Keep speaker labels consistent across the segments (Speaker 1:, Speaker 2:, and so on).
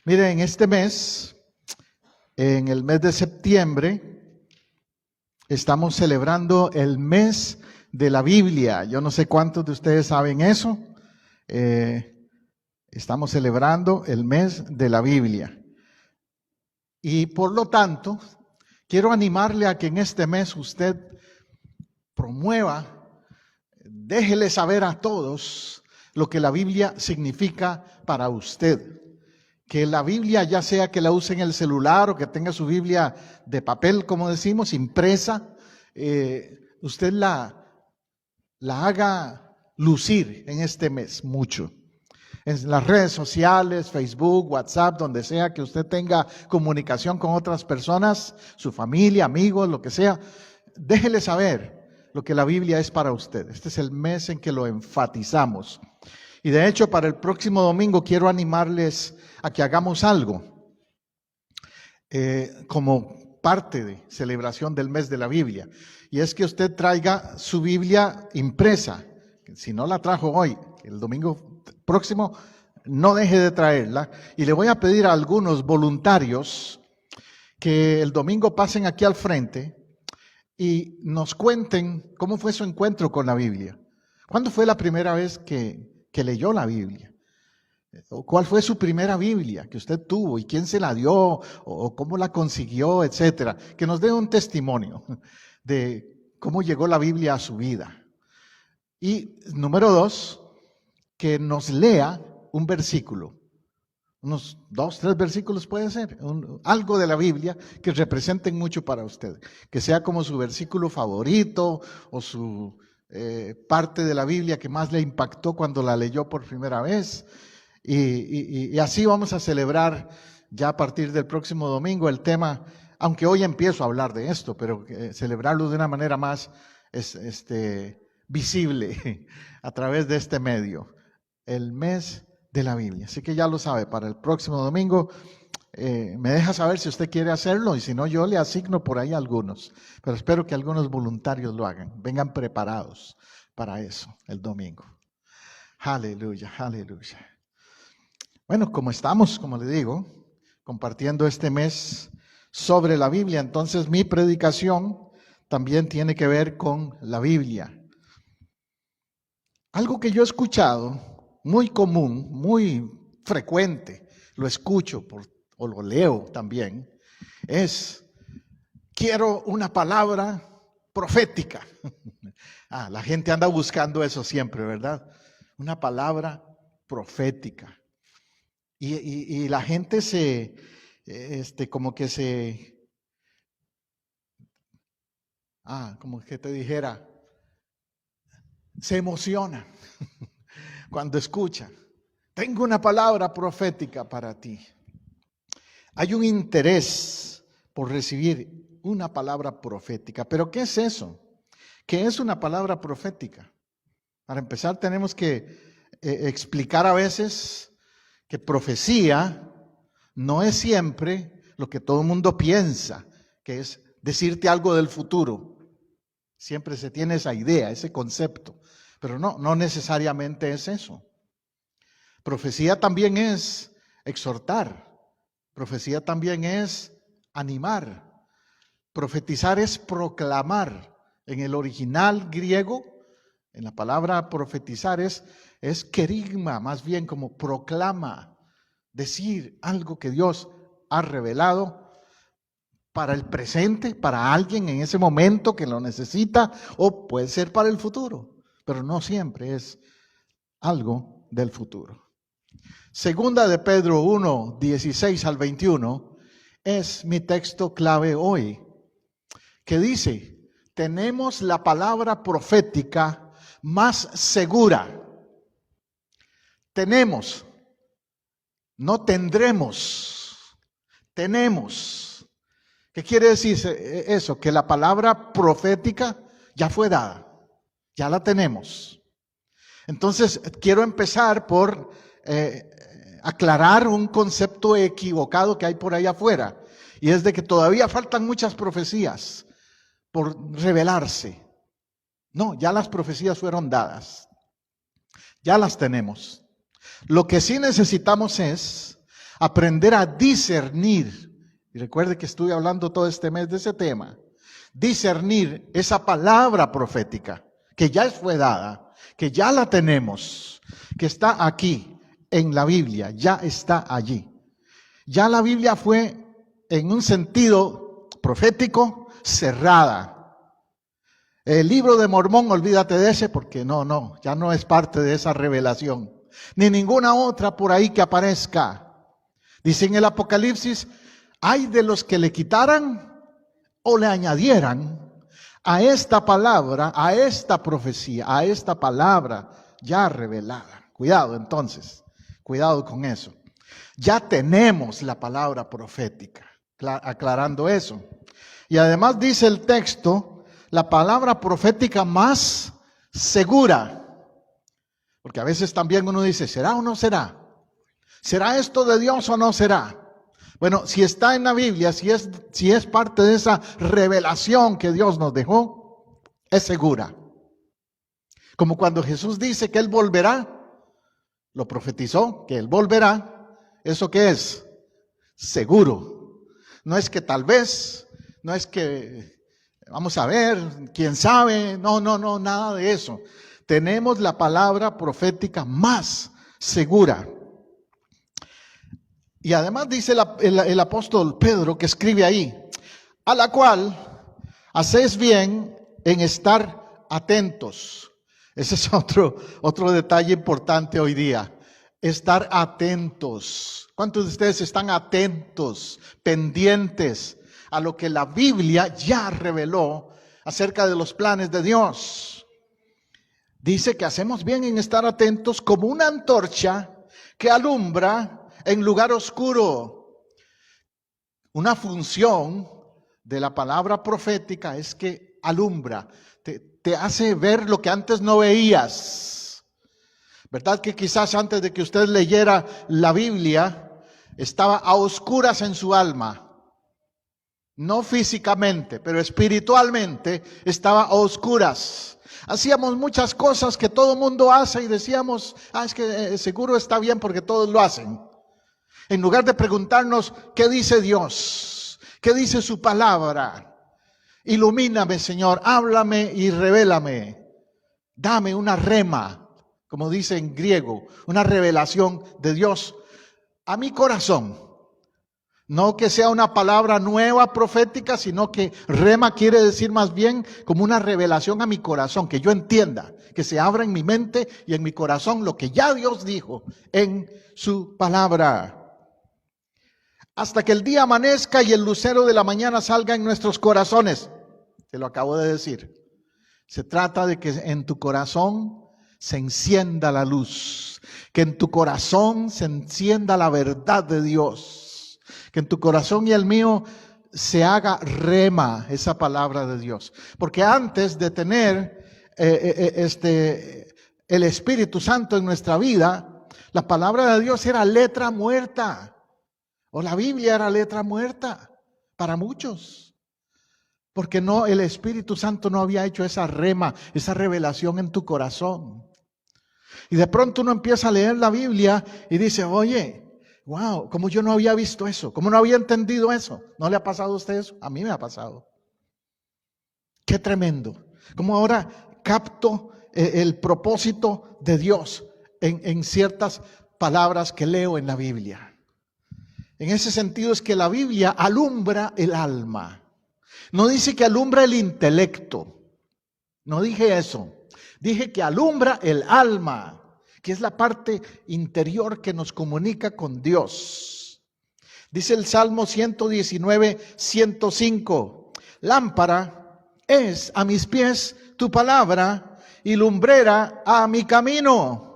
Speaker 1: Miren, en este mes, en el mes de septiembre, estamos celebrando el mes de la Biblia. Yo no sé cuántos de ustedes saben eso. Estamos celebrando el mes de la Biblia. Y por lo tanto, quiero animarle a que en este mes usted promueva, déjele saber a todos lo que la Biblia significa para usted. Que la Biblia, ya sea que la use en el celular o que tenga su Biblia de papel, como decimos, impresa, usted la haga lucir en este mes mucho. En las redes sociales, Facebook, WhatsApp, donde sea que usted tenga comunicación con otras personas, su familia, amigos, lo que sea, déjele saber lo que la Biblia es para usted. Este es el mes en que lo enfatizamos. Y de hecho, para el próximo domingo quiero animarles a que hagamos algo como parte de celebración del mes de la Biblia. Y es que usted traiga su Biblia impresa. Si no la trajo hoy, el domingo próximo, no deje de traerla. Y le voy a pedir a algunos voluntarios que el domingo pasen aquí al frente y nos cuenten cómo fue su encuentro con la Biblia. ¿Cuándo fue la primera vez que leyó la Biblia? ¿O cuál fue su primera Biblia que usted tuvo y quién se la dio o cómo la consiguió, etcétera? Que nos dé un testimonio de cómo llegó la Biblia a su vida. Y número 2, que nos lea un versículo, unos 2, 3 versículos puede ser, algo de la Biblia que representen mucho para usted, que sea como su versículo favorito o su parte de la Biblia que más le impactó cuando la leyó por primera vez. Y así vamos a celebrar ya a partir del próximo domingo el tema, aunque hoy empiezo a hablar de esto, pero celebrarlo de una manera más visible a través de este medio, el mes de la Biblia. Así que ya lo sabe, para el próximo domingo me deja saber si usted quiere hacerlo y si no, yo le asigno por ahí algunos, pero espero que algunos voluntarios lo hagan, vengan preparados para eso el domingo. Aleluya, aleluya. Bueno, como estamos, como le digo, compartiendo este mes sobre la Biblia, entonces mi predicación también tiene que ver con la Biblia. Algo que yo he escuchado, muy común, muy frecuente, lo escucho o lo leo también, es: quiero una palabra profética. La gente anda buscando eso siempre, ¿verdad? Una palabra profética. Y la gente como que te dijera, se emociona cuando escucha: tengo una palabra profética para ti. Hay un interés por recibir una palabra profética. ¿Pero qué es eso? ¿Qué es una palabra profética? Para empezar, tenemos que explicar a veces que profecía no es siempre lo que todo el mundo piensa, que es decirte algo del futuro. Siempre se tiene esa idea, ese concepto, pero no necesariamente es eso. Profecía también es exhortar, profecía también es animar, profetizar es proclamar. En el original griego, en la palabra profetizar es querigma, más bien como proclama, decir algo que Dios ha revelado para el presente, para alguien en ese momento que lo necesita, o puede ser para el futuro, pero no siempre es algo del futuro. Segunda de Pedro 1, 16 al 21 es mi texto clave hoy, que dice: tenemos la palabra profética más segura. Tenemos, no tendremos, tenemos. ¿Qué quiere decir eso? Que la palabra profética ya fue dada, ya la tenemos. Entonces, quiero empezar por aclarar un concepto equivocado que hay por ahí afuera, y es de que todavía faltan muchas profecías por revelarse. No, ya las profecías fueron dadas, ya las tenemos. Lo que sí necesitamos es aprender a discernir. Y recuerde que estuve hablando todo este mes de ese tema. Discernir esa palabra profética que ya fue dada, que ya la tenemos, que está aquí en la Biblia, ya está allí. Ya la Biblia fue, en un sentido profético, cerrada. El libro de Mormón, olvídate de ese, porque ya no es parte de esa revelación. Ni ninguna otra por ahí que aparezca. Dice en el Apocalipsis, hay de los que le quitaran o le añadieran a esta palabra, a esta profecía, a esta palabra ya revelada. Cuidado entonces, cuidado con eso. Ya tenemos la palabra profética, aclarando eso. Y además dice el texto, la palabra profética más segura. Porque a veces también uno dice, ¿será o no será? ¿Será esto de Dios o no será? Bueno, si está en la Biblia, si es parte de esa revelación que Dios nos dejó, es segura. Como cuando Jesús dice que Él volverá, lo profetizó, que Él volverá. ¿Eso qué es? Seguro. No es que tal vez, no es que vamos a ver, quién sabe, no, nada de eso. Tenemos la palabra profética más segura. Y además dice el apóstol Pedro que escribe ahí, a la cual hacéis bien en estar atentos. Ese es otro detalle importante hoy día. Estar atentos. ¿Cuántos de ustedes están atentos, pendientes a lo que la Biblia ya reveló acerca de los planes de Dios? Dice que hacemos bien en estar atentos como una antorcha que alumbra en lugar oscuro. Una función de la palabra profética es que alumbra, te hace ver lo que antes no veías. ¿Verdad que quizás antes de que usted leyera la Biblia estaba a oscuras en su alma? No físicamente, pero espiritualmente estaba a oscuras. Hacíamos muchas cosas que todo mundo hace y decíamos, es que seguro está bien porque todos lo hacen. En lugar de preguntarnos, ¿qué dice Dios? ¿Qué dice su palabra? Ilumíname, Señor, háblame y revélame. Dame una rema, como dice en griego, una revelación de Dios a mi corazón. No que sea una palabra nueva profética, sino que rema quiere decir más bien como una revelación a mi corazón, que yo entienda, que se abra en mi mente y en mi corazón lo que ya Dios dijo en su palabra. Hasta que el día amanezca y el lucero de la mañana salga en nuestros corazones. Te lo acabo de decir. Se trata de que en tu corazón se encienda la luz, que en tu corazón se encienda la verdad de Dios, que en tu corazón y el mío se haga rema esa palabra de Dios. Porque antes de tener el Espíritu Santo en nuestra vida, la palabra de Dios era letra muerta. O la Biblia era letra muerta para muchos. Porque el Espíritu Santo no había hecho esa rema, esa revelación en tu corazón. Y de pronto uno empieza a leer la Biblia y dice, oye, wow, ¿cómo yo no había visto eso? ¿Cómo no había entendido eso? ¿No le ha pasado a usted eso? A mí me ha pasado. Qué tremendo. Como ahora capto el propósito de Dios en ciertas palabras que leo en la Biblia. En ese sentido es que la Biblia alumbra el alma. No dice que alumbra el intelecto. No dije eso. Dije que alumbra el alma, que es la parte interior que nos comunica con Dios. Dice el Salmo 119, 105. Lámpara es a mis pies tu palabra y lumbrera a mi camino.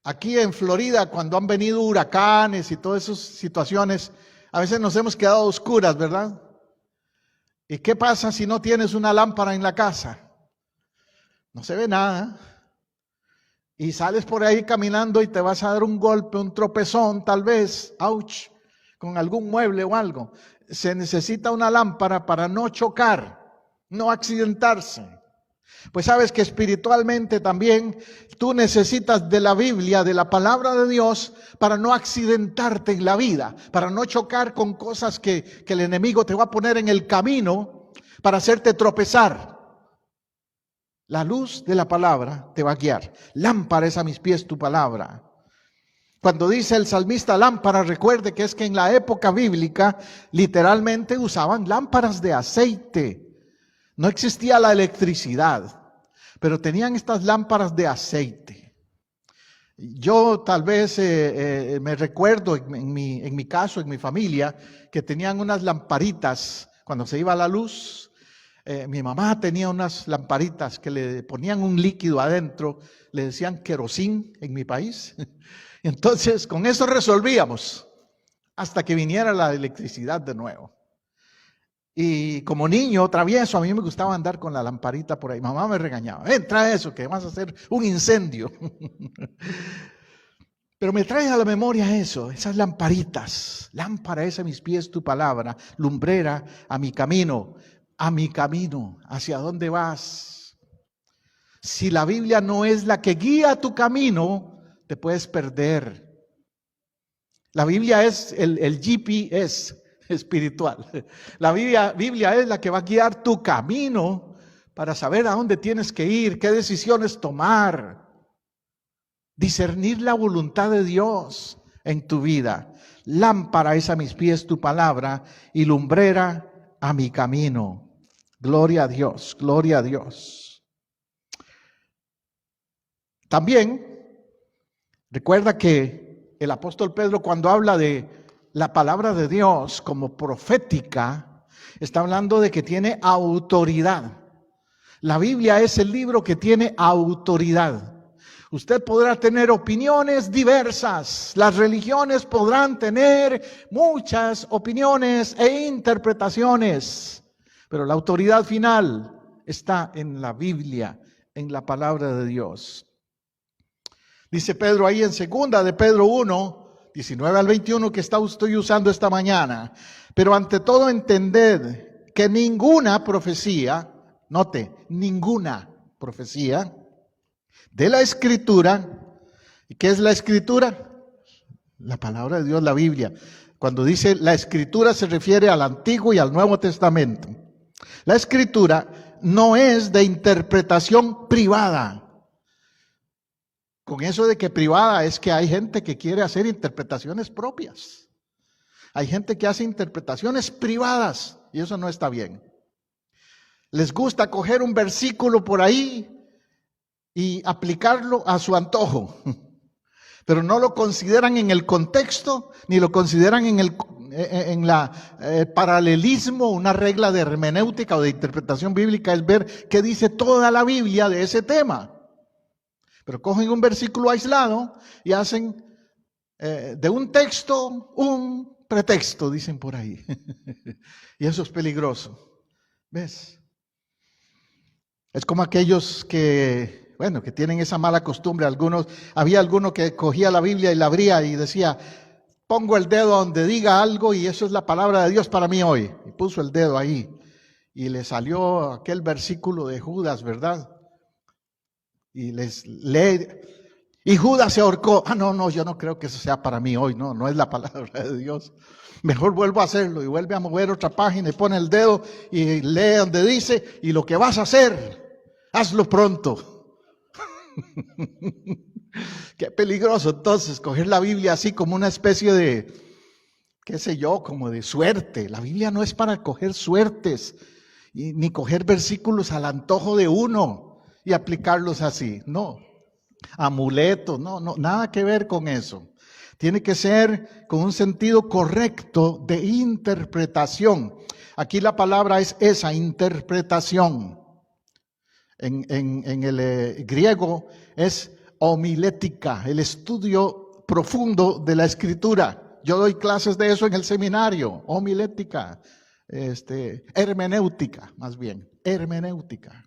Speaker 1: Aquí en Florida, cuando han venido huracanes y todas esas situaciones, a veces nos hemos quedado a oscuras, ¿verdad? ¿Y qué pasa si no tienes una lámpara en la casa? No se ve nada. Y sales por ahí caminando y te vas a dar un golpe, un tropezón, tal vez, ouch, con algún mueble o algo. Se necesita una lámpara para no chocar, no accidentarse. Pues sabes que espiritualmente también tú necesitas de la Biblia, de la palabra de Dios, para no accidentarte en la vida, para no chocar con cosas que el enemigo te va a poner en el camino para hacerte tropezar. La luz de la palabra te va a guiar. Lámpara es a mis pies tu palabra. Cuando dice el salmista lámpara, recuerde que es que en la época bíblica literalmente usaban lámparas de aceite. No existía la electricidad, pero tenían estas lámparas de aceite. Yo tal vez me recuerdo en mi caso, en mi familia, que tenían unas lamparitas cuando se iba la luz. Mi mamá tenía unas lamparitas que le ponían un líquido adentro, le decían querosín en mi país. Entonces con eso resolvíamos hasta que viniera la electricidad de nuevo. Y como niño travieso, a mí me gustaba andar con la lamparita por ahí. Mamá me regañaba, trae eso que vas a hacer un incendio. Pero me trae a la memoria eso, esas lamparitas. Lámpara es a mis pies tu palabra, lumbrera a mi camino. ¿Hacia dónde vas? Si la Biblia no es la que guía tu camino, te puedes perder. La Biblia es el GPS espiritual. La Biblia es la que va a guiar tu camino para saber a dónde tienes que ir, qué decisiones tomar, discernir la voluntad de Dios en tu vida. Lámpara es a mis pies tu palabra y lumbrera a mi camino. Gloria a Dios, gloria a Dios. También recuerda que el apóstol Pedro, cuando habla de la palabra de Dios como profética, está hablando de que tiene autoridad. La Biblia es el libro que tiene autoridad. Usted podrá tener opiniones diversas, las religiones podrán tener muchas opiniones e interpretaciones, pero la autoridad final está en la Biblia, en la palabra de Dios. Dice Pedro ahí en 2 de Pedro 1, 19 al 21 que estoy usando esta mañana. Pero ante todo entended que ninguna profecía, note, ninguna profecía de la Escritura. ¿Y qué es la Escritura? La palabra de Dios, la Biblia. Cuando dice la Escritura se refiere al Antiguo y al Nuevo Testamento. La Escritura no es de interpretación privada. Con eso de que privada es que hay gente que quiere hacer interpretaciones propias. Hay gente que hace interpretaciones privadas y eso no está bien. Les gusta coger un versículo por ahí y aplicarlo a su antojo, pero no lo consideran en el contexto ni lo consideran en el paralelismo. Una regla de hermenéutica o de interpretación bíblica es ver qué dice toda la Biblia de ese tema. Pero cogen un versículo aislado y hacen de un texto un pretexto, dicen por ahí. Y eso es peligroso. ¿Ves? Es como aquellos que tienen esa mala costumbre. Había alguno que cogía la Biblia y la abría y decía, pongo el dedo donde diga algo y eso es la palabra de Dios para mí hoy. Y puso el dedo ahí y le salió aquel versículo de Judas, ¿verdad? Y les lee, y Judas se ahorcó. No, yo no creo que eso sea para mí hoy, no es la palabra de Dios. Mejor vuelvo a hacerlo y vuelve a mover otra página y pone el dedo y lee donde dice, y lo que vas a hacer, hazlo pronto. Qué peligroso entonces coger la Biblia así como una especie de, como de suerte. La Biblia no es para coger suertes, ni coger versículos al antojo de uno y aplicarlos así, no, amuletos, no, nada que ver con eso. Tiene que ser con un sentido correcto de interpretación. Aquí la palabra es esa, interpretación. En el griego es homilética, el estudio profundo de la Escritura. Yo doy clases de eso en el seminario, homilética, hermenéutica, más bien, hermenéutica.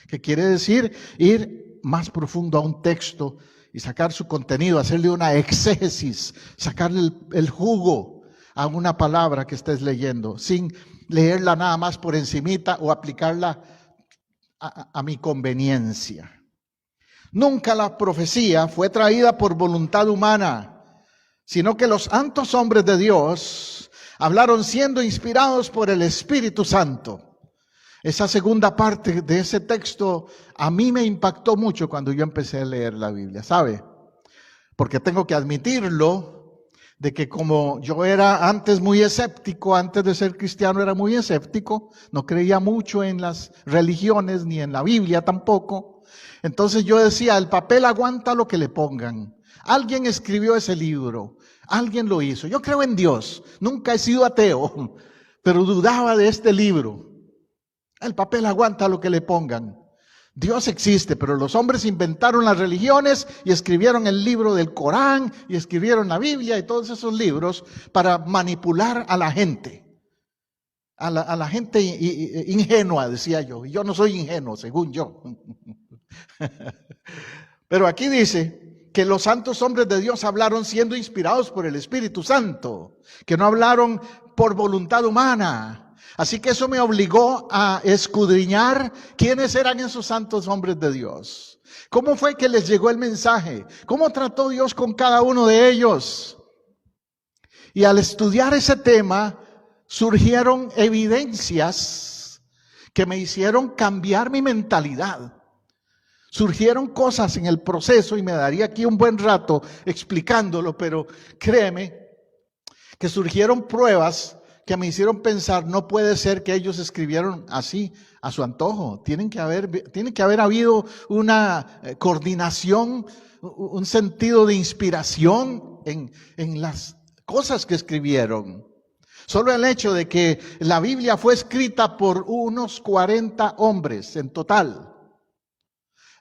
Speaker 1: Que quiere decir ir más profundo a un texto y sacar su contenido, hacerle una exégesis, sacarle el jugo a una palabra que estés leyendo, sin leerla nada más por encimita o aplicarla a mi conveniencia. Nunca la profecía fue traída por voluntad humana, sino que los santos hombres de Dios hablaron siendo inspirados por el Espíritu Santo. Esa segunda parte de ese texto a mí me impactó mucho cuando yo empecé a leer la Biblia, ¿sabe? Porque tengo que admitirlo, de que como yo era antes muy escéptico, antes de ser cristiano era muy escéptico, no creía mucho en las religiones ni en la Biblia tampoco. Entonces yo decía, el papel aguanta lo que le pongan. Alguien escribió ese libro, alguien lo hizo. Yo creo en Dios, nunca he sido ateo, pero dudaba de este libro. El papel aguanta lo que le pongan. Dios existe, pero los hombres inventaron las religiones y escribieron el libro del Corán y escribieron la Biblia y todos esos libros para manipular a la gente. A la gente ingenua, decía yo. Y yo no soy ingenuo, según yo. Pero aquí dice que los santos hombres de Dios hablaron siendo inspirados por el Espíritu Santo, que no hablaron por voluntad humana. Así que eso me obligó a escudriñar quiénes eran esos santos hombres de Dios. ¿Cómo fue que les llegó el mensaje? ¿Cómo trató Dios con cada uno de ellos? Y al estudiar ese tema, surgieron evidencias que me hicieron cambiar mi mentalidad. Surgieron cosas en el proceso y me daría aquí un buen rato explicándolo, pero créeme que surgieron pruebas que me hicieron pensar, no puede ser que ellos escribieron así a su antojo. Tiene que haber habido una coordinación, un sentido de inspiración en las cosas que escribieron. Solo el hecho de que la Biblia fue escrita por unos 40 hombres en total.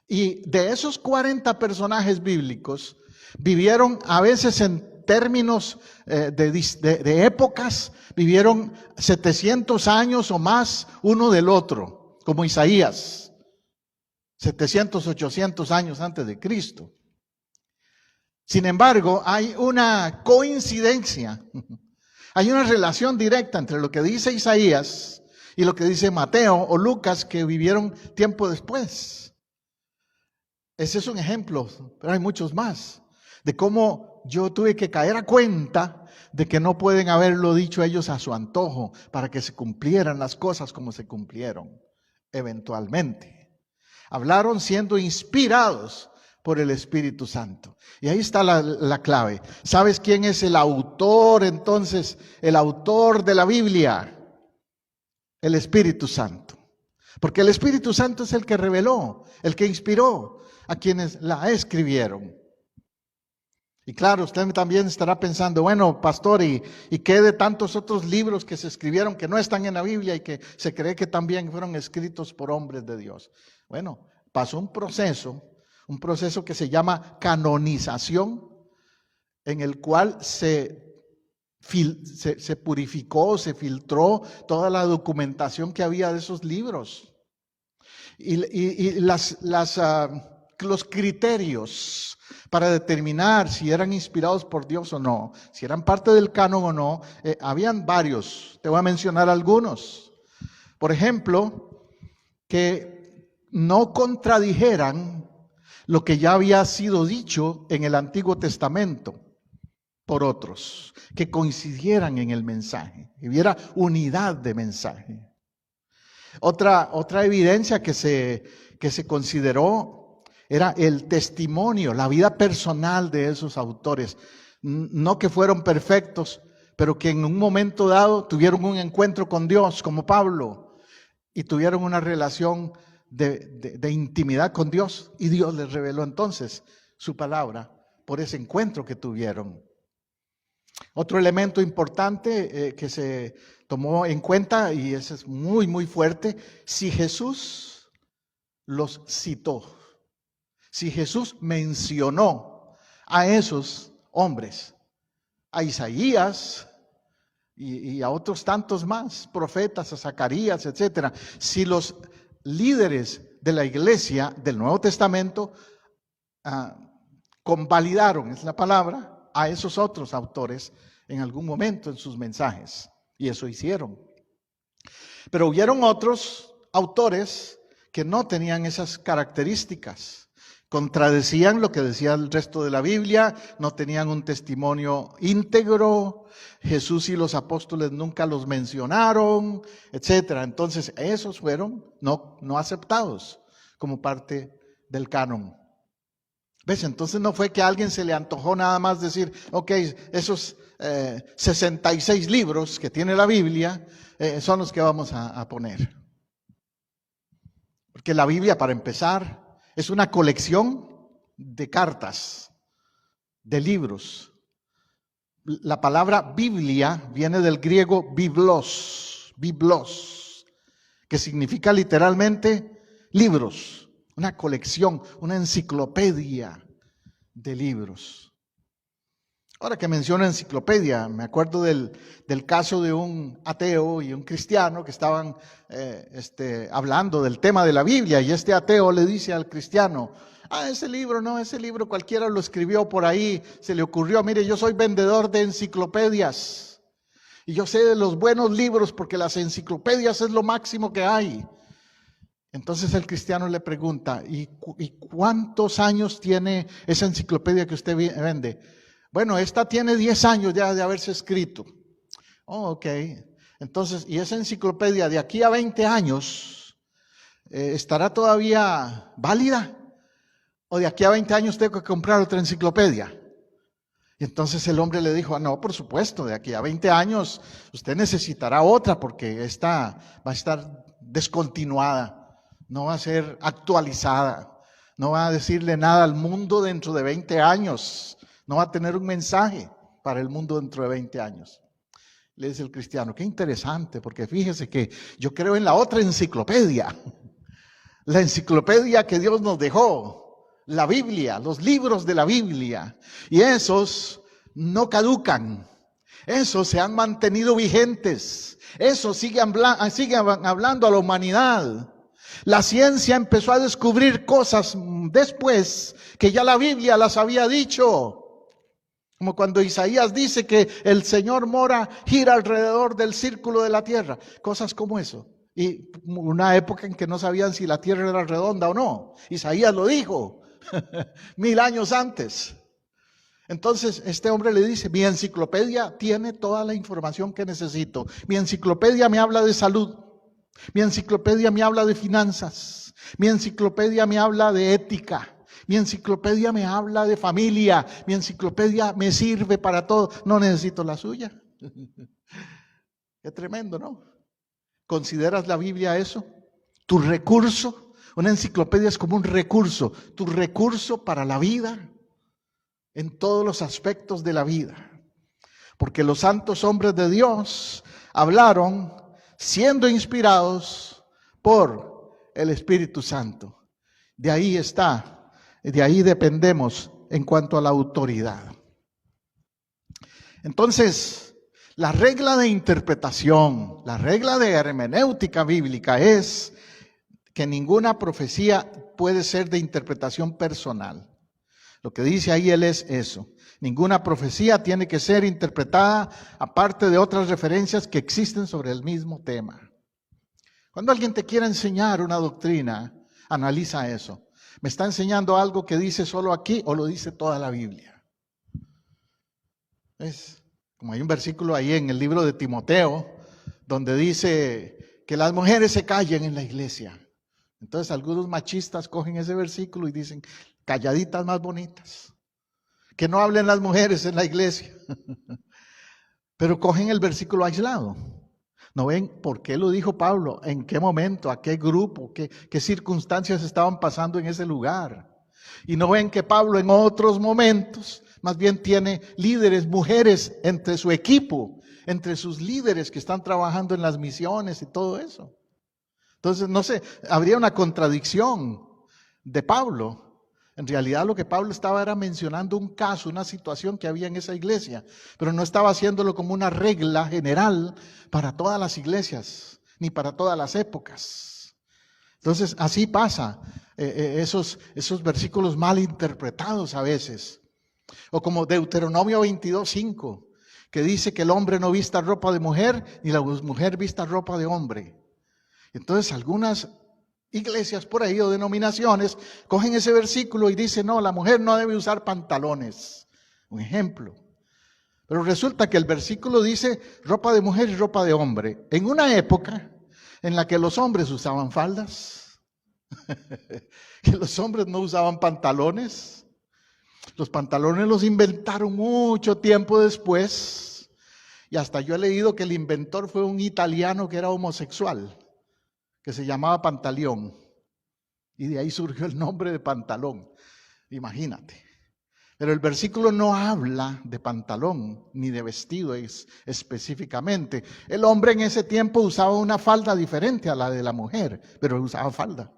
Speaker 1: Y de esos 40 personajes bíblicos, vivieron a veces en términos de épocas, vivieron 700 años o más uno del otro, como Isaías, 700, 800 años antes de Cristo. Sin embargo, hay una coincidencia, hay una relación directa entre lo que dice Isaías y lo que dice Mateo o Lucas, que vivieron tiempo después. Ese es un ejemplo, pero hay muchos más, de cómo yo tuve que caer a cuenta de que no pueden haberlo dicho ellos a su antojo para que se cumplieran las cosas como se cumplieron eventualmente. Hablaron siendo inspirados por el Espíritu Santo. Y ahí está la clave. ¿Sabes quién es el autor entonces? El autor de la Biblia. El Espíritu Santo. Porque el Espíritu Santo es el que reveló, el que inspiró a quienes la escribieron. Y claro, usted también estará pensando, bueno, pastor, ¿y qué de tantos otros libros que se escribieron que no están en la Biblia y que se cree que también fueron escritos por hombres de Dios? Bueno, pasó un proceso que se llama canonización, en el cual se purificó, se filtró toda la documentación que había de esos libros. Y los criterios para determinar si eran inspirados por Dios o no, si eran parte del canon o no, habían varios. Te voy a mencionar algunos. Por ejemplo, que no contradijeran lo que ya había sido dicho en el Antiguo Testamento por otros, que coincidieran en el mensaje, que hubiera unidad de mensaje. Otra evidencia que se consideró era el testimonio, la vida personal de esos autores. No que fueron perfectos, pero que en un momento dado tuvieron un encuentro con Dios, como Pablo, y tuvieron una relación de intimidad con Dios, y Dios les reveló entonces su palabra por ese encuentro que tuvieron. Otro elemento importante que se tomó en cuenta, y ese es muy, muy fuerte, si Jesús los citó. Si Jesús mencionó a esos hombres, a Isaías y a otros tantos más, profetas, a Zacarías, etcétera, si los líderes de la iglesia del Nuevo Testamento convalidaron, es la palabra, a esos otros autores en algún momento en sus mensajes, y eso hicieron. Pero hubieron otros autores que no tenían esas características. Contradecían lo que decía el resto de la Biblia, no tenían un testimonio íntegro, Jesús y los apóstoles nunca los mencionaron, etcétera. Entonces, esos fueron no aceptados como parte del canon. ¿Ves? Entonces no fue que a alguien se le antojó nada más decir, ok, esos 66 libros que tiene la Biblia son los que vamos a poner. Porque la Biblia, para empezar, es una colección de cartas, de libros. La palabra Biblia viene del griego biblos, que significa literalmente libros, una colección, una enciclopedia de libros. Ahora que menciono enciclopedia, me acuerdo del caso de un ateo y un cristiano que estaban hablando del tema de la Biblia, y este ateo le dice al cristiano, ese libro cualquiera lo escribió por ahí, se le ocurrió, mire, yo soy vendedor de enciclopedias y yo sé de los buenos libros porque las enciclopedias es lo máximo que hay. Entonces el cristiano le pregunta, ¿y cuántos años tiene esa enciclopedia que usted vende? Bueno, esta tiene 10 años ya de haberse escrito. Oh, ok. Entonces, ¿y esa enciclopedia de aquí a 20 años estará todavía válida? ¿O de aquí a 20 años tengo que comprar otra enciclopedia? Y entonces el hombre le dijo, no, por supuesto, de aquí a 20 años usted necesitará otra porque esta va a estar descontinuada, no va a ser actualizada, no va a decirle nada al mundo dentro de 20 años. No va a tener un mensaje para el mundo dentro de 20 años. Le dice el cristiano, qué interesante, porque fíjese que yo creo en la otra enciclopedia. La enciclopedia que Dios nos dejó, la Biblia, los libros de la Biblia. Y esos no caducan. Esos se han mantenido vigentes. Eso sigue hablando a la humanidad. La ciencia empezó a descubrir cosas después que ya la Biblia las había dicho. Como cuando Isaías dice que el Señor gira alrededor del círculo de la tierra. Cosas como eso. Y una época en que no sabían si la tierra era redonda o no. Isaías lo dijo 1000 años antes. Entonces este hombre le dice, mi enciclopedia tiene toda la información que necesito. Mi enciclopedia me habla de salud. Mi enciclopedia me habla de finanzas. Mi enciclopedia me habla de ética. Mi enciclopedia me habla de familia. Mi enciclopedia me sirve para todo. No necesito la suya. Qué tremendo, ¿no? ¿Consideras la Biblia eso? Tu recurso. Una enciclopedia es como un recurso. Tu recurso para la vida. En todos los aspectos de la vida. Porque los santos hombres de Dios hablaron siendo inspirados por el Espíritu Santo. De ahí está. De ahí dependemos en cuanto a la autoridad. Entonces, la regla de interpretación, la regla de hermenéutica bíblica es que ninguna profecía puede ser de interpretación personal. Lo que dice ahí él es eso. Ninguna profecía tiene que ser interpretada aparte de otras referencias que existen sobre el mismo tema. Cuando alguien te quiera enseñar una doctrina, analiza eso. ¿Me está enseñando algo que dice solo aquí o lo dice toda la Biblia? ¿Ves? Como hay un versículo ahí en el libro de Timoteo, donde dice que las mujeres se callen en la iglesia. Entonces algunos machistas cogen ese versículo y dicen, calladitas más bonitas. Que no hablen las mujeres en la iglesia. Pero cogen el versículo aislado. ¿No ven por qué lo dijo Pablo? ¿En qué momento? ¿A qué grupo? ¿Qué circunstancias estaban pasando en ese lugar? Y no ven que Pablo en otros momentos más bien tiene líderes, mujeres entre su equipo, entre sus líderes que están trabajando en las misiones y todo eso. Entonces, no sé, habría una contradicción de Pablo. En realidad lo que Pablo estaba era mencionando un caso, una situación que había en esa iglesia, pero no estaba haciéndolo como una regla general para todas las iglesias, ni para todas las épocas. Entonces así pasa, esos versículos mal interpretados a veces. O como Deuteronomio 22:5, que dice que el hombre no vista ropa de mujer, ni la mujer vista ropa de hombre. Entonces algunas iglesias por ahí o denominaciones cogen ese versículo y dicen, no, la mujer no debe usar pantalones. Un ejemplo. Pero resulta que el versículo dice ropa de mujer y ropa de hombre. En una época en la que los hombres usaban faldas, que los hombres no usaban pantalones. Los pantalones los inventaron mucho tiempo después. Y hasta yo he leído que el inventor fue un italiano que era homosexual, que se llamaba Pantaleón. Y de ahí surgió el nombre de pantalón. Imagínate. Pero el versículo no habla de pantalón ni de vestido específicamente. El hombre en ese tiempo usaba una falda diferente a la de la mujer, pero usaba falda.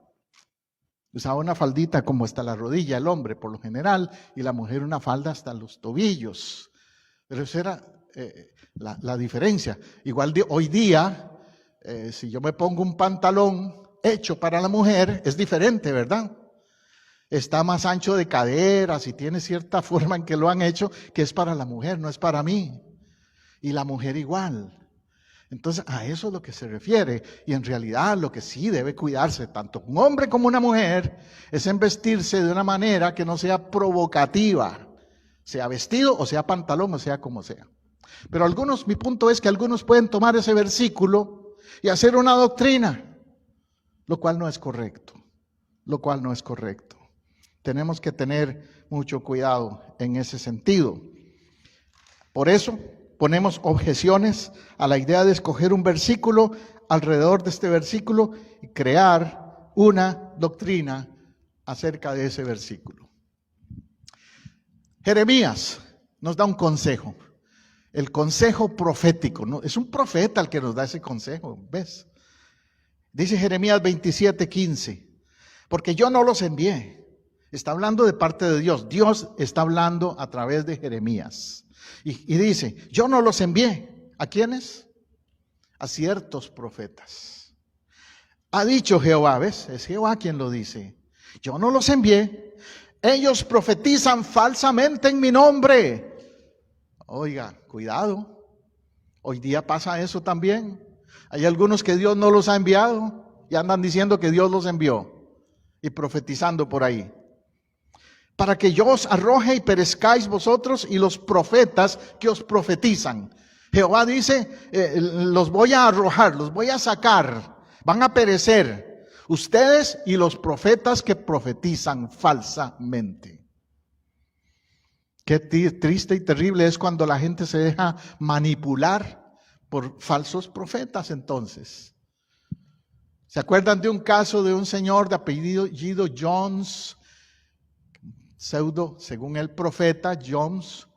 Speaker 1: Usaba una faldita como hasta la rodilla el hombre por lo general y la mujer una falda hasta los tobillos. Pero esa era la diferencia. Igual hoy día, si yo me pongo un pantalón hecho para la mujer, es diferente, ¿verdad? Está más ancho de caderas y tiene cierta forma en que lo han hecho, que es para la mujer, no es para mí. Y la mujer igual. Entonces, a eso es lo que se refiere. Y en realidad lo que sí debe cuidarse, tanto un hombre como una mujer, es en vestirse de una manera que no sea provocativa. Sea vestido o sea pantalón o sea como sea. Pero mi punto es que algunos pueden tomar ese versículo y hacer una doctrina, lo cual no es correcto. Lo cual no es correcto. Tenemos que tener mucho cuidado en ese sentido. Por eso ponemos objeciones a la idea de escoger un versículo alrededor de este versículo y crear una doctrina acerca de ese versículo. Jeremías nos da un consejo, el consejo profético, ¿no? Es un profeta el que nos da ese consejo, ¿ves? Dice Jeremías 27:15, porque yo no los envié. Está hablando de parte de Dios. Dios está hablando a través de Jeremías. Y dice, yo no los envié. ¿A quiénes? A ciertos profetas. Ha dicho Jehová, ¿ves? Es Jehová quien lo dice. Yo no los envié. Ellos profetizan falsamente en mi nombre. Oiga, cuidado. Hoy día pasa eso también. Hay algunos que Dios no los ha enviado y andan diciendo que Dios los envió y profetizando por ahí. Para que yo os arroje y perezcáis vosotros y los profetas que os profetizan. Jehová dice, los voy a arrojar, los voy a sacar, van a perecer ustedes y los profetas que profetizan falsamente. Qué triste y terrible es cuando la gente se deja manipular por falsos profetas entonces. ¿Se acuerdan de un caso de un señor de apellido Jones? Pseudo, según el profeta Jones,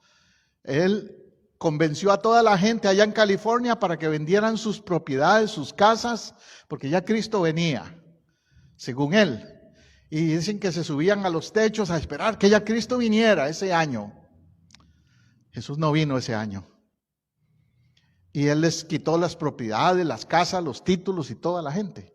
Speaker 1: él convenció a toda la gente allá en California para que vendieran sus propiedades, sus casas, porque ya Cristo venía, según él. Y dicen que se subían a los techos a esperar que ya Cristo viniera ese año. Jesús no vino ese año. Y él les quitó las propiedades, las casas, los títulos y toda la gente.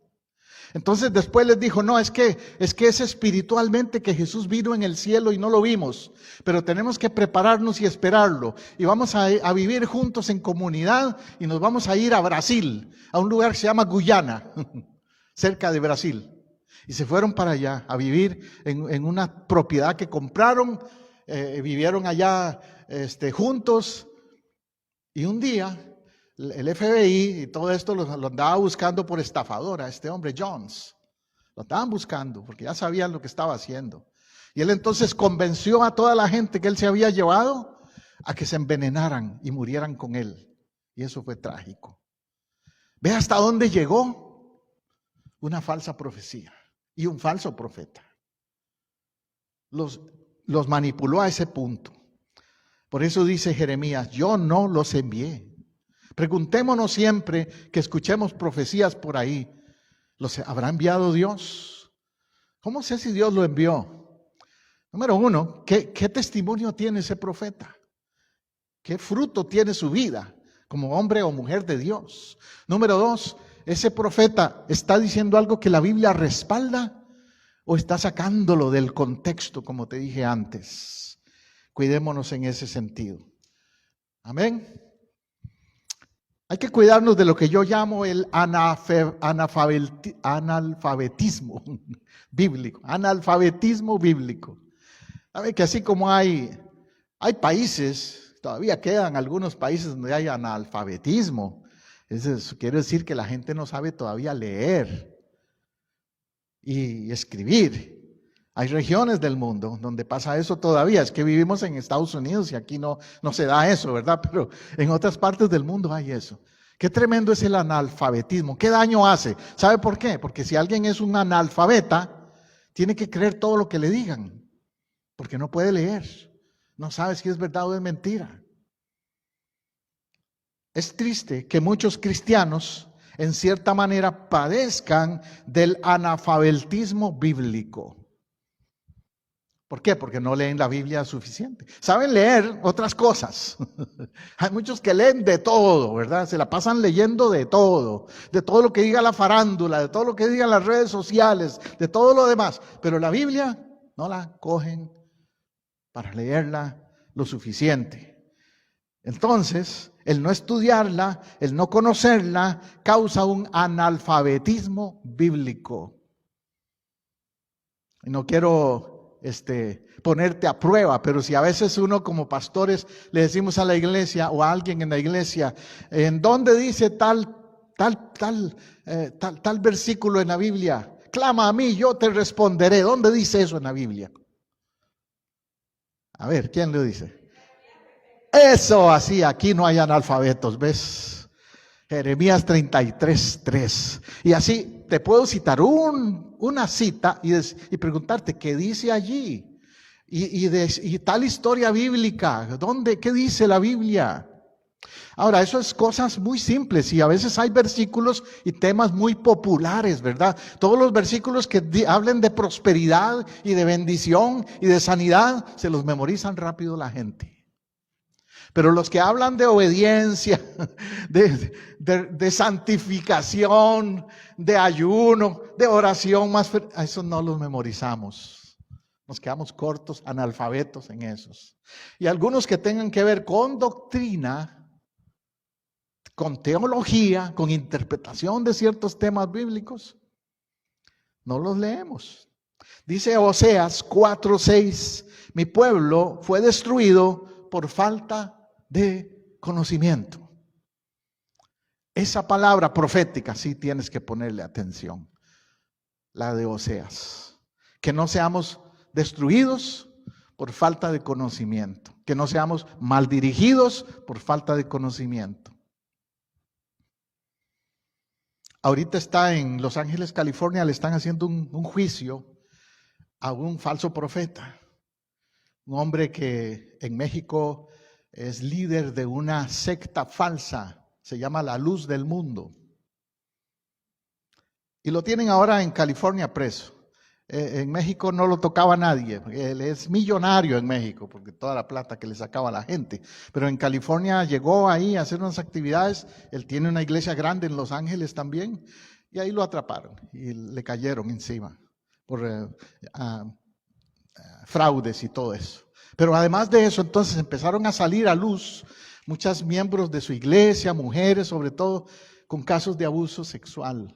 Speaker 1: Entonces después les dijo, no, es que es espiritualmente que Jesús vino en el cielo y no lo vimos, pero tenemos que prepararnos y esperarlo. Y vamos a vivir juntos en comunidad y nos vamos a ir a Brasil, a un lugar que se llama Guyana, cerca de Brasil. Y se fueron para allá a vivir en una propiedad que compraron, vivieron allá juntos. Y un día el FBI y todo esto lo andaba buscando por estafador a este hombre Jones. Lo estaban buscando porque ya sabían lo que estaba haciendo. Y él entonces convenció a toda la gente que él se había llevado a que se envenenaran y murieran con él. Y eso fue trágico. ¿Ve hasta dónde llegó? Una falsa profecía y un falso profeta. Los manipuló a ese punto. Por eso dice Jeremías, yo no los envié. Preguntémonos siempre que escuchemos profecías por ahí, ¿los habrá enviado Dios? ¿Cómo sé si Dios lo envió? Número uno, ¿qué testimonio tiene ese profeta? ¿Qué fruto tiene su vida como hombre o mujer de Dios? Número dos, ¿ese profeta está diciendo algo que la Biblia respalda o está sacándolo del contexto, como te dije antes? Cuidémonos en ese sentido. Amén. Hay que cuidarnos de lo que yo llamo el analfabetismo bíblico. Analfabetismo bíblico. Sabe que así como hay países, todavía quedan algunos países donde hay analfabetismo. Eso quiere decir que la gente no sabe todavía leer y escribir. Hay regiones del mundo donde pasa eso todavía. Es que vivimos en Estados Unidos y aquí no se da eso, ¿verdad? Pero en otras partes del mundo hay eso. Qué tremendo es el analfabetismo. ¿Qué daño hace? ¿Sabe por qué? Porque si alguien es un analfabeta, tiene que creer todo lo que le digan, porque no puede leer. No sabe si es verdad o es mentira. Es triste que muchos cristianos, en cierta manera, padezcan del analfabetismo bíblico. ¿Por qué? Porque no leen la Biblia suficiente. Saben leer otras cosas. Hay muchos que leen de todo, ¿verdad? Se la pasan leyendo de todo lo que diga la farándula, de todo lo que digan las redes sociales, de todo lo demás. Pero la Biblia no la cogen para leerla lo suficiente. Entonces, el no estudiarla, el no conocerla, causa un analfabetismo bíblico. Y no quiero ponerte a prueba, pero si a veces uno como pastores le decimos a la iglesia o a alguien en la iglesia, ¿en dónde dice tal versículo en la Biblia? Clama a mí, yo te responderé. ¿Dónde dice eso en la Biblia? A ver, ¿quién lo dice? Eso, así, aquí no hay analfabetos, ¿ves? Jeremías 33:3. Y así te puedo citar una cita y preguntarte, ¿qué dice allí? Y tal historia bíblica, ¿qué dice la Biblia? Ahora, eso es cosas muy simples y a veces hay versículos y temas muy populares, ¿verdad? Todos los versículos que hablen de prosperidad y de bendición y de sanidad, se los memorizan rápido la gente. Pero los que hablan de obediencia, de santificación, de ayuno, de oración, a esos no los memorizamos. Nos quedamos cortos, analfabetos en esos. Y algunos que tengan que ver con doctrina, con teología, con interpretación de ciertos temas bíblicos, no los leemos. Dice Oseas 4:6, mi pueblo fue destruido por falta de conocimiento. Esa palabra profética sí tienes que ponerle atención, la de Oseas. Que no seamos destruidos por falta de conocimiento, que no seamos mal dirigidos por falta de conocimiento. Ahorita está en Los Ángeles, California, le están haciendo un juicio a un falso profeta, un hombre que en México es líder de una secta falsa, se llama La Luz del Mundo. Y lo tienen ahora en California preso. En México no lo tocaba nadie, él es millonario en México, porque toda la plata que le sacaba a la gente. Pero en California llegó ahí a hacer unas actividades, él tiene una iglesia grande en Los Ángeles también, y ahí lo atraparon y le cayeron encima por fraudes y todo eso. Pero además de eso, entonces empezaron a salir a luz muchos miembros de su iglesia, mujeres sobre todo, con casos de abuso sexual.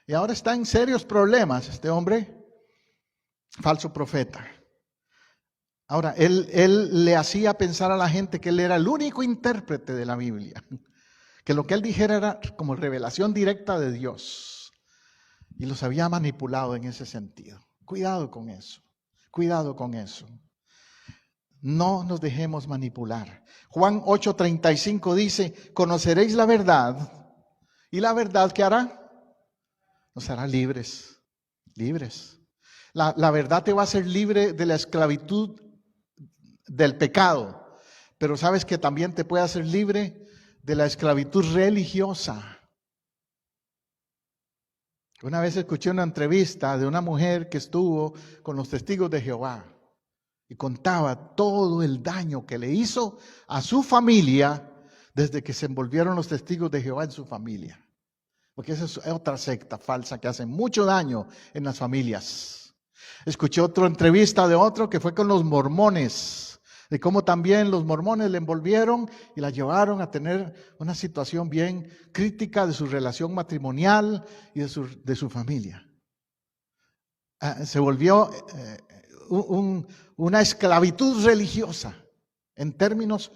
Speaker 1: Y ahora está en serios problemas este hombre, falso profeta. Ahora, él le hacía pensar a la gente que él era el único intérprete de la Biblia, que lo que él dijera era como revelación directa de Dios. Y los había manipulado en ese sentido. Cuidado con eso, cuidado con eso. No nos dejemos manipular. Juan 8:35 dice, conoceréis la verdad, y la verdad ¿qué hará? Nos hará libres, libres. La verdad te va a hacer libre de la esclavitud del pecado, pero sabes que también te puede hacer libre de la esclavitud religiosa. Una vez escuché una entrevista de una mujer que estuvo con los testigos de Jehová y contaba todo el daño que le hizo a su familia desde que se envolvieron los testigos de Jehová en su familia. Porque esa es otra secta falsa que hace mucho daño en las familias. Escuché otra entrevista de otro que fue con los mormones. de cómo también los mormones le envolvieron y la llevaron a tener una situación bien crítica de su relación matrimonial y de su familia. Se volvió una esclavitud religiosa, en términos,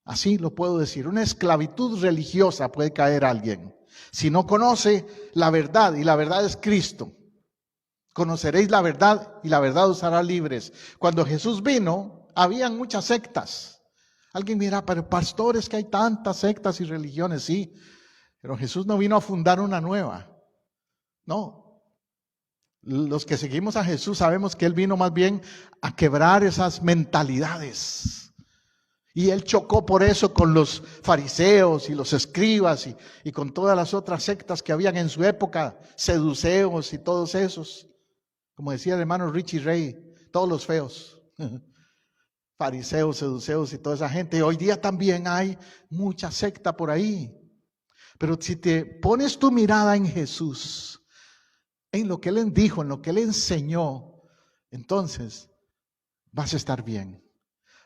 Speaker 1: así lo puedo decir, una esclavitud religiosa puede caer alguien si no conoce la verdad, y la verdad es Cristo. Conoceréis la verdad y la verdad os hará libres. Cuando Jesús vino, habían muchas sectas. Alguien dirá, pero pastores, que hay tantas sectas y religiones. Sí, pero Jesús no vino a fundar una nueva. No. Los que seguimos a Jesús sabemos que Él vino más bien a quebrar esas mentalidades. Y Él chocó por eso con los fariseos y los escribas y con todas las otras sectas que habían en su época, seduceos y todos esos. Como decía el hermano Richie Ray, todos los feos. Fariseos, seduceos y toda esa gente. Y hoy día también hay mucha secta por ahí. Pero si te pones tu mirada en Jesús, en lo que Él dijo, en lo que Él enseñó, entonces vas a estar bien.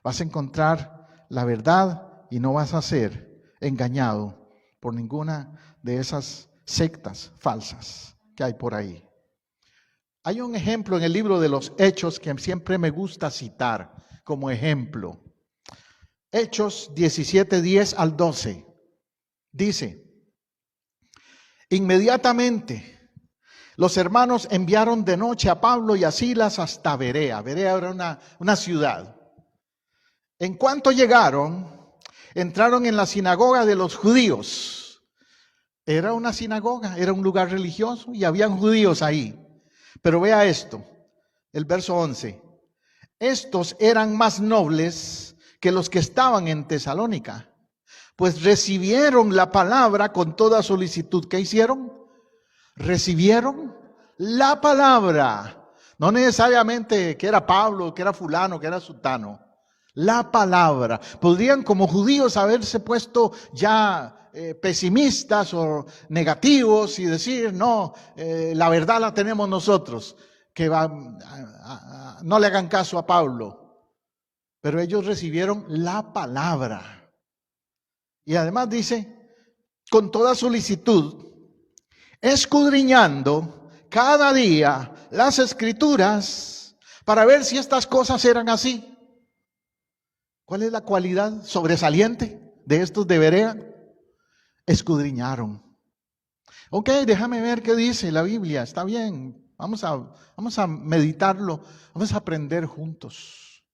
Speaker 1: Vas a encontrar la verdad y no vas a ser engañado por ninguna de esas sectas falsas que hay por ahí. Hay un ejemplo en el libro de los Hechos que siempre me gusta citar como ejemplo. Hechos 17, 10 al 12. Dice: inmediatamente los hermanos enviaron de noche a Pablo y a Silas hasta Berea. Berea era una ciudad. En cuanto llegaron, entraron en la sinagoga de los judíos. Era una sinagoga, era un lugar religioso y habían judíos ahí. Pero vea esto, el verso 11. Estos eran más nobles que los que estaban en Tesalónica, pues recibieron la palabra con toda solicitud. ¿Qué hicieron? Recibieron la palabra. No necesariamente que era Pablo, que era fulano, que era sutano. La palabra. Podrían como judíos haberse puesto ya pesimistas o negativos y decir, no, la verdad la tenemos nosotros, que no le hagan caso a Pablo. Pero ellos recibieron la palabra. Y además dice, con toda solicitud, escudriñando cada día las Escrituras para ver si estas cosas eran así. ¿Cuál es la cualidad sobresaliente de estos de Berea? Escudriñaron. Ok, déjame ver qué dice la Biblia. Está bien, vamos a meditarlo, vamos a aprender juntos.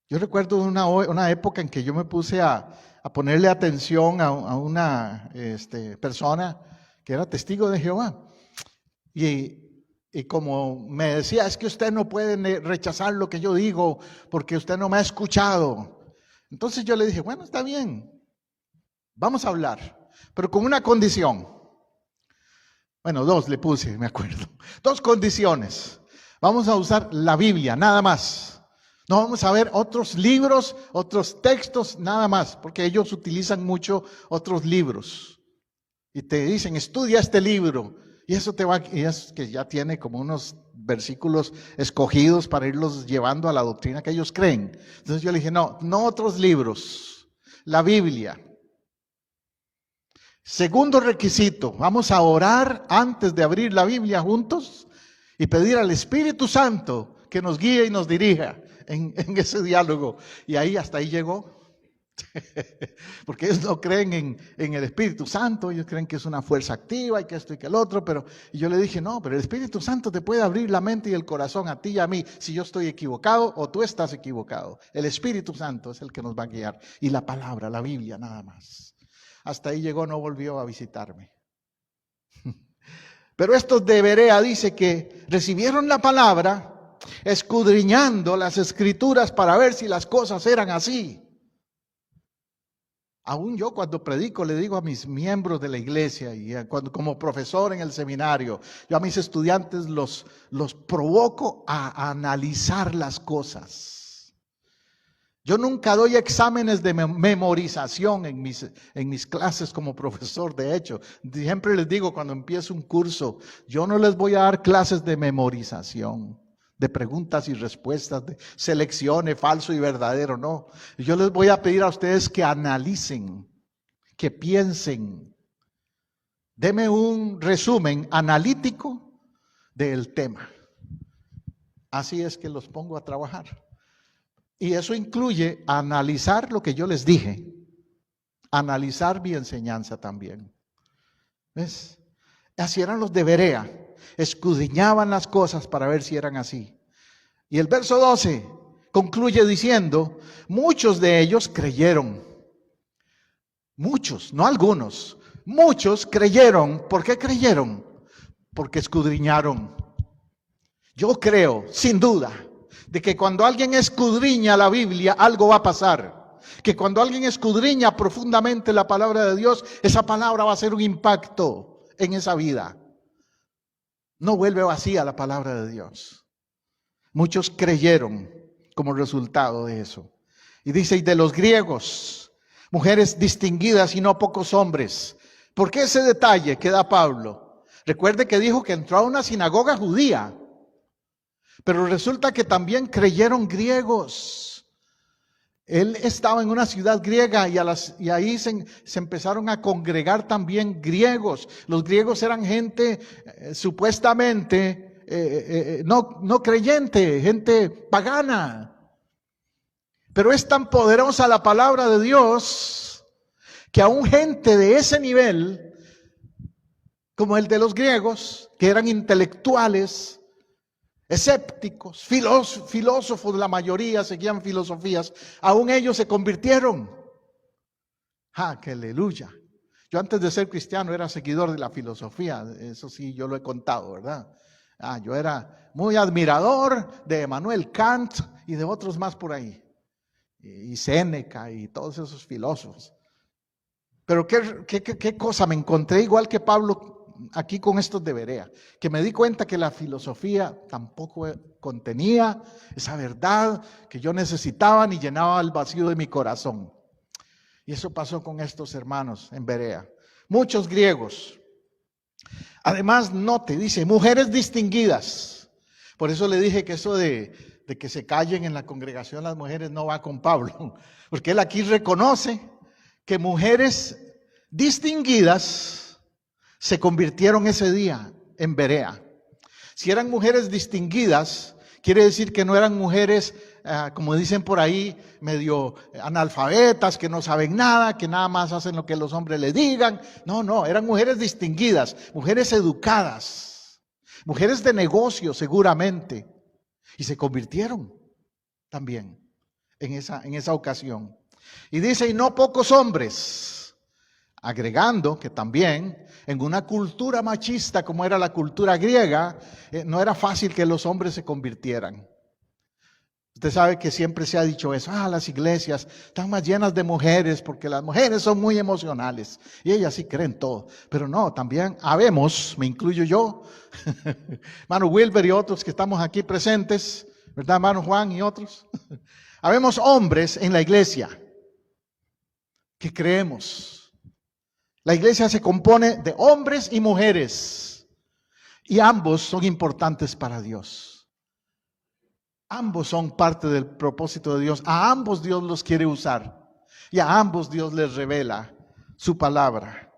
Speaker 1: Yo recuerdo una época en que yo me puse a ponerle atención a una persona que era testigo de Jehová. Y como me decía, es que usted no puede rechazar lo que yo digo porque usted no me ha escuchado. Entonces yo le dije, bueno, está bien, vamos a hablar, pero con una condición. Bueno, dos le puse, me acuerdo. Dos condiciones. Vamos a usar la Biblia, nada más. No vamos a ver otros libros, otros textos, nada más, porque ellos utilizan mucho otros libros. Y te dicen, estudia este libro. Y eso y es que ya tiene como unos versículos escogidos para irlos llevando a la doctrina que ellos creen. Entonces yo le dije, no otros libros, la Biblia. Segundo requisito, vamos a orar antes de abrir la Biblia juntos y pedir al Espíritu Santo que nos guíe y nos dirija en ese diálogo. Y hasta ahí llegó. Porque ellos no creen en el Espíritu Santo, ellos creen que es una fuerza activa y que esto y que el otro, y yo le dije, no, pero el Espíritu Santo te puede abrir la mente y el corazón a ti y a mí, si yo estoy equivocado o tú estás equivocado. El Espíritu Santo es el que nos va a guiar, y la palabra, la Biblia, nada más. Hasta ahí llegó, no volvió a visitarme. Pero estos de Berea dice que recibieron la palabra, escudriñando las Escrituras para ver si las cosas eran así. Aún yo cuando predico le digo a mis miembros de la iglesia y como profesor en el seminario, yo a mis estudiantes los provoco a analizar las cosas. Yo nunca doy exámenes de memorización en mis clases como profesor. De hecho, siempre les digo cuando empiezo un curso, yo no les voy a dar clases de memorización. de preguntas y respuestas, de seleccione falso y verdadero, no. Yo les voy a pedir a ustedes que analicen, que piensen. Deme un resumen analítico del tema. Así es que los pongo a trabajar. Y eso incluye analizar lo que yo les dije, analizar mi enseñanza también. ¿Ves? Así eran los de Berea, escudriñaban las cosas para ver si eran así. Y el verso 12 concluye diciendo, muchos de ellos creyeron. Muchos, no algunos, muchos creyeron. ¿Por qué creyeron? Porque escudriñaron. Yo creo, sin duda, de que cuando alguien escudriña la Biblia, algo va a pasar. Que cuando alguien escudriña profundamente la palabra de Dios, esa palabra va a hacer un impacto en esa vida. No vuelve vacía la palabra de Dios. Muchos creyeron como resultado de eso. Y dice, y de los griegos, mujeres distinguidas y no pocos hombres. ¿Por qué ese detalle que da Pablo? Recuerde que dijo que entró a una sinagoga judía. Pero resulta que también creyeron griegos. Él estaba en una ciudad griega y ahí se empezaron a congregar también griegos. Los griegos eran gente supuestamente no creyente, gente pagana. Pero es tan poderosa la palabra de Dios que aún gente de ese nivel, como el de los griegos, que eran intelectuales, escépticos, filósofos, la mayoría seguían filosofías, aún ellos se convirtieron. ¡Que aleluya! Yo antes de ser cristiano era seguidor de la filosofía, eso sí, yo lo he contado, ¿verdad? Yo era muy admirador de Emmanuel Kant y de otros más por ahí, y Séneca y todos esos filósofos. Pero qué cosa, me encontré igual que Pablo aquí con estos de Berea, que me di cuenta que la filosofía tampoco contenía esa verdad que yo necesitaba ni llenaba el vacío de mi corazón. Y eso pasó con estos hermanos en Berea. Muchos griegos. Además, note, dice, mujeres distinguidas. Por eso le dije que eso de que se callen en la congregación las mujeres no va con Pablo, porque él aquí reconoce que mujeres distinguidas se convirtieron ese día en Berea. Si eran mujeres distinguidas, quiere decir que no eran mujeres, como dicen por ahí, medio analfabetas, que no saben nada, que nada más hacen lo que los hombres les digan. No, eran mujeres distinguidas, mujeres educadas, mujeres de negocio seguramente. Y se convirtieron también en esa ocasión. Y dice, y no pocos hombres, agregando que también en una cultura machista como era la cultura griega, no era fácil que los hombres se convirtieran. Usted sabe que siempre se ha dicho eso, las iglesias están más llenas de mujeres porque las mujeres son muy emocionales y ellas sí creen todo. Pero no, también habemos, me incluyo yo, hermano Wilber y otros que estamos aquí presentes, ¿verdad, hermano Juan y otros? Habemos hombres en la iglesia que creemos. La iglesia se compone de hombres y mujeres y ambos son importantes para Dios. Ambos son parte del propósito de Dios. A ambos Dios los quiere usar y a ambos Dios les revela su palabra.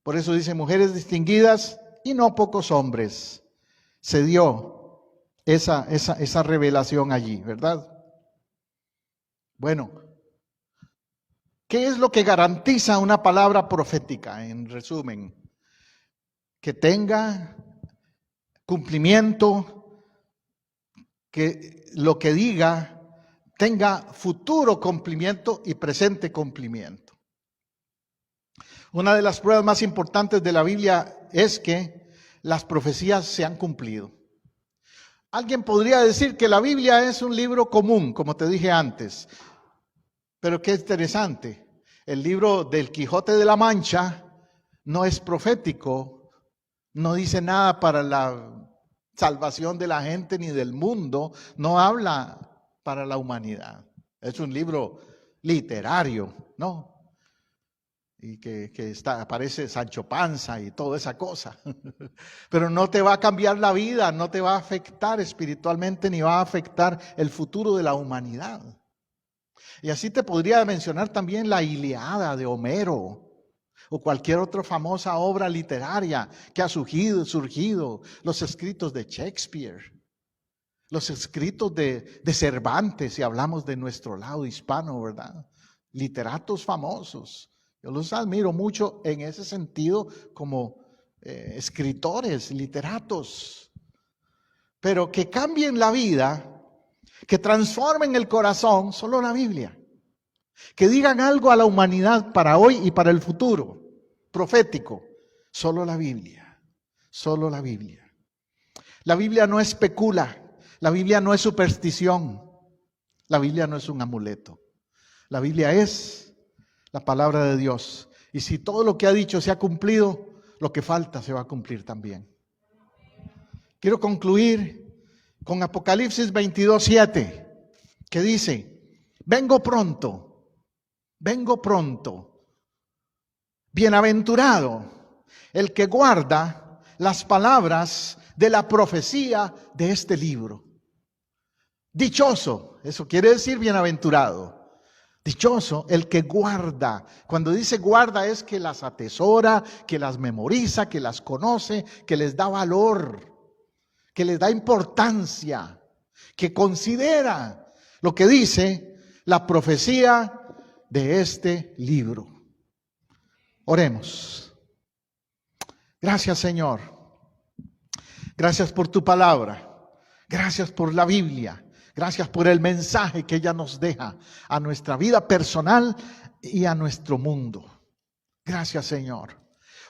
Speaker 1: Por eso dice mujeres distinguidas y no pocos hombres. Se dio esa revelación allí, ¿verdad? Bueno, ¿qué es lo que garantiza una palabra profética? En resumen, que tenga cumplimiento, que lo que diga tenga futuro cumplimiento y presente cumplimiento. Una de las pruebas más importantes de la Biblia es que las profecías se han cumplido. Alguien podría decir que la Biblia es un libro común, como te dije antes, pero qué interesante, el libro del Quijote de la Mancha no es profético, no dice nada para la salvación de la gente ni del mundo, no habla para la humanidad. Es un libro literario, ¿no? y que aparece Sancho Panza y toda esa cosa. Pero no te va a cambiar la vida, no te va a afectar espiritualmente, ni va a afectar el futuro de la humanidad. Y así te podría mencionar también la Ilíada de Homero, o cualquier otra famosa obra literaria que ha surgido, los escritos de Shakespeare, los escritos de Cervantes, si hablamos de nuestro lado hispano, ¿verdad? Literatos famosos. Yo los admiro mucho en ese sentido como escritores, literatos. Pero que cambien la vida, que transformen el corazón, solo la Biblia. Que digan algo a la humanidad para hoy y para el futuro, profético, solo la Biblia, solo la Biblia. La Biblia no especula, la Biblia no es superstición, la Biblia no es un amuleto. La Biblia es la palabra de Dios. Y si todo lo que ha dicho se ha cumplido, lo que falta se va a cumplir también. Quiero concluir con Apocalipsis 22:7, que dice: vengo pronto. Vengo pronto. Bienaventurado el que guarda las palabras de la profecía de este libro. Dichoso, eso quiere decir bienaventurado. Dichoso el que guarda. Cuando dice guarda es que las atesora, que las memoriza, que las conoce, que les da valor, que les da importancia, que considera lo que dice la profecía de este libro. Oremos. Gracias, Señor. Gracias por tu palabra. Gracias por la Biblia. Gracias por el mensaje que ella nos deja a nuestra vida personal y a nuestro mundo. Gracias, Señor.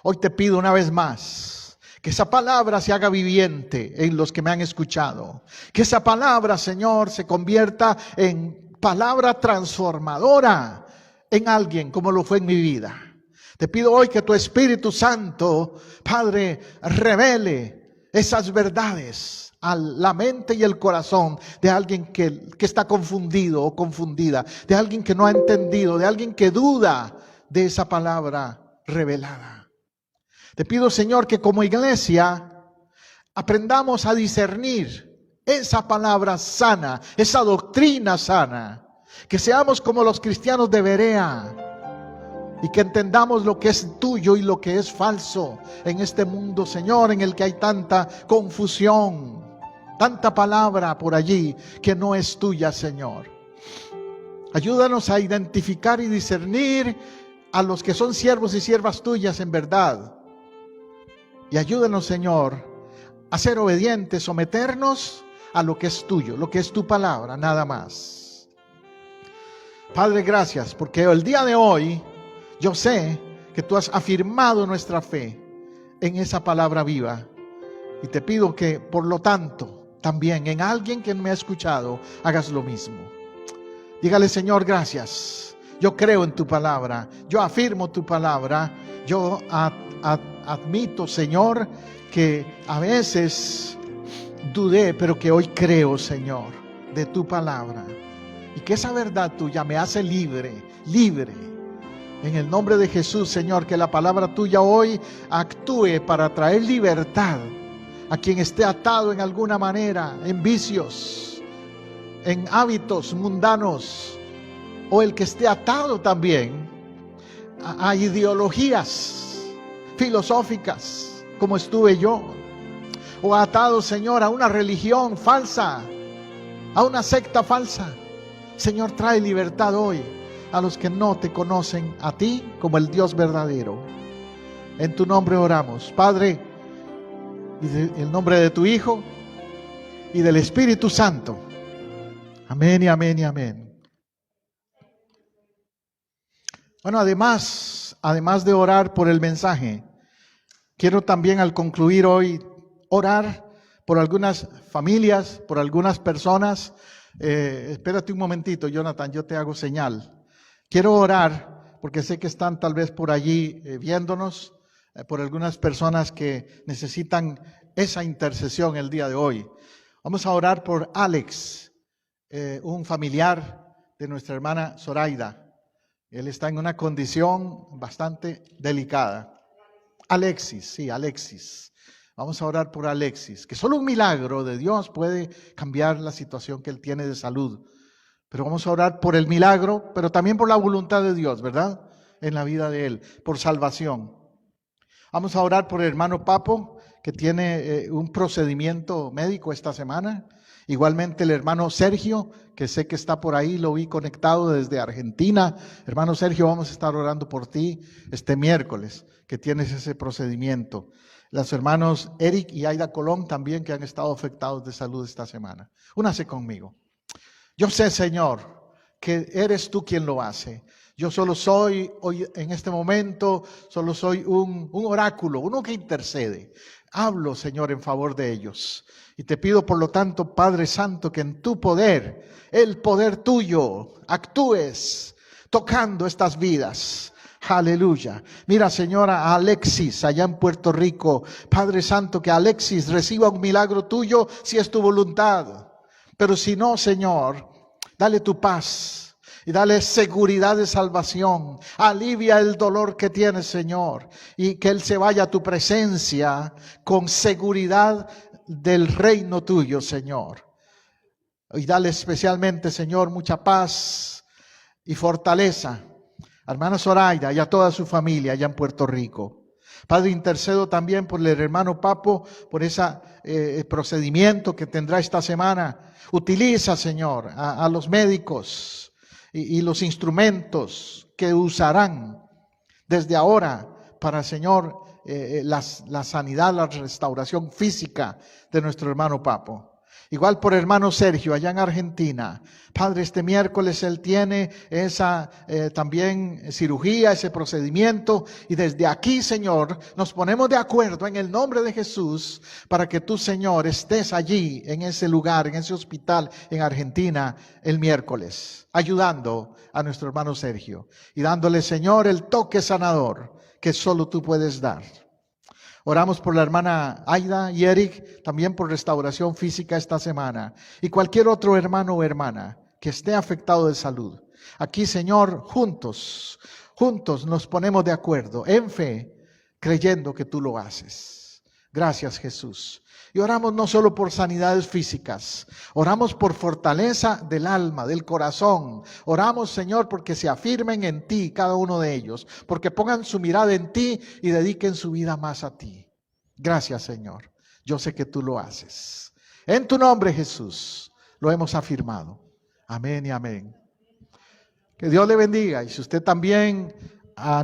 Speaker 1: Hoy te pido una vez más que esa palabra se haga viviente en los que me han escuchado. Que esa palabra, Señor, se convierta en palabra transformadora en alguien como lo fue en mi vida. Te pido hoy que tu Espíritu Santo, Padre, revele esas verdades a la mente y el corazón de alguien que está confundido o confundida, de alguien que no ha entendido, de alguien que duda de esa palabra revelada. Te pido, Señor, que como iglesia aprendamos a discernir esa palabra sana, esa doctrina sana. Que seamos como los cristianos de Berea y que entendamos lo que es tuyo y lo que es falso en este mundo, Señor, en el que hay tanta confusión, tanta palabra por allí que no es tuya, Señor. Ayúdanos a identificar y discernir a los que son siervos y siervas tuyas en verdad. Y ayúdanos, Señor, a ser obedientes, someternos a lo que es tuyo, lo que es tu palabra, nada más. Padre, gracias, porque el día de hoy yo sé que tú has afirmado nuestra fe en esa palabra viva. Y te pido que, por lo tanto, también en alguien que me ha escuchado, hagas lo mismo. Dígale, Señor, gracias. Yo creo en tu palabra, yo afirmo tu palabra, yo admito, Señor, que a veces dudé, pero que hoy creo, Señor, de tu palabra. Y que esa verdad tuya me hace libre. En el nombre de Jesús, Señor, que la palabra tuya hoy actúe para traer libertad a quien esté atado en alguna manera, en vicios, en hábitos mundanos, o el que esté atado también a ideologías filosóficas, como estuve yo, o atado, Señor, a una religión falsa, a una secta falsa. Señor, trae libertad hoy a los que no te conocen a ti como el Dios verdadero. En tu nombre oramos, Padre, y en el nombre de tu Hijo y del Espíritu Santo. Amén y amén y amén. Bueno, además de orar por el mensaje, quiero también al concluir hoy orar por algunas familias, por algunas personas. Espérate un momentito, Jonathan, yo te hago señal. Quiero orar porque sé que están tal vez por allí viéndonos, por algunas personas que necesitan esa intercesión el día de hoy. Vamos a orar por Alex, un familiar de nuestra hermana Zoraida. Él está en una condición bastante delicada. Alexis, sí, Alexis. Vamos a orar por Alexis, que solo un milagro de Dios puede cambiar la situación que él tiene de salud. Pero vamos a orar por el milagro, pero también por la voluntad de Dios, ¿verdad? En la vida de él, por salvación. Vamos a orar por el hermano Papo, que tiene un procedimiento médico esta semana. Igualmente el hermano Sergio, que sé que está por ahí, lo vi conectado desde Argentina. Hermano Sergio, vamos a estar orando por ti este miércoles, que tienes ese procedimiento. Los hermanos Eric y Aida Colón también, que han estado afectados de salud esta semana. Únase conmigo. Yo sé, Señor, que eres tú quien lo hace. Yo solo soy, hoy en este momento, solo soy un oráculo, uno que intercede. Hablo, Señor, en favor de ellos. Y te pido, por lo tanto, Padre Santo, que en tu poder, el poder tuyo, actúes tocando estas vidas. Aleluya. Mira, Señora, a Alexis allá en Puerto Rico. Padre Santo, que Alexis reciba un milagro tuyo si es tu voluntad. Pero si no, Señor, dale tu paz y dale seguridad de salvación. Alivia el dolor que tiene, Señor, y que Él se vaya a tu presencia con seguridad del reino tuyo, Señor. Y dale especialmente, Señor, mucha paz y fortaleza a hermana Zoraida y a toda su familia allá en Puerto Rico. Padre, intercedo también por el hermano Papo, por ese procedimiento que tendrá esta semana. Utiliza, Señor, a los médicos y los instrumentos que usarán desde ahora para, Señor, la sanidad, la restauración física de nuestro hermano Papo. Igual por hermano Sergio, allá en Argentina. Padre, este miércoles él tiene esa también cirugía, ese procedimiento. Y desde aquí, Señor, nos ponemos de acuerdo en el nombre de Jesús para que tú, Señor, estés allí, en ese lugar, en ese hospital en Argentina el miércoles, ayudando a nuestro hermano Sergio y dándole, Señor, el toque sanador que solo tú puedes dar. Oramos por la hermana Aida y Eric, también por restauración física esta semana. Y cualquier otro hermano o hermana que esté afectado de salud. Aquí, Señor, juntos nos ponemos de acuerdo en fe, creyendo que tú lo haces. Gracias, Jesús. Y oramos no solo por sanidades físicas, oramos por fortaleza del alma, del corazón. Oramos, Señor, porque se afirmen en ti cada uno de ellos, porque pongan su mirada en ti y dediquen su vida más a ti. Gracias, Señor. Yo sé que tú lo haces. En tu nombre, Jesús, lo hemos afirmado. Amén y amén. Que Dios le bendiga. Y si usted también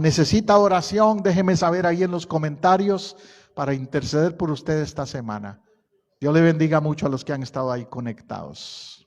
Speaker 1: necesita oración, déjeme saber ahí en los comentarios para interceder por usted esta semana. Dios le bendiga mucho a los que han estado ahí conectados.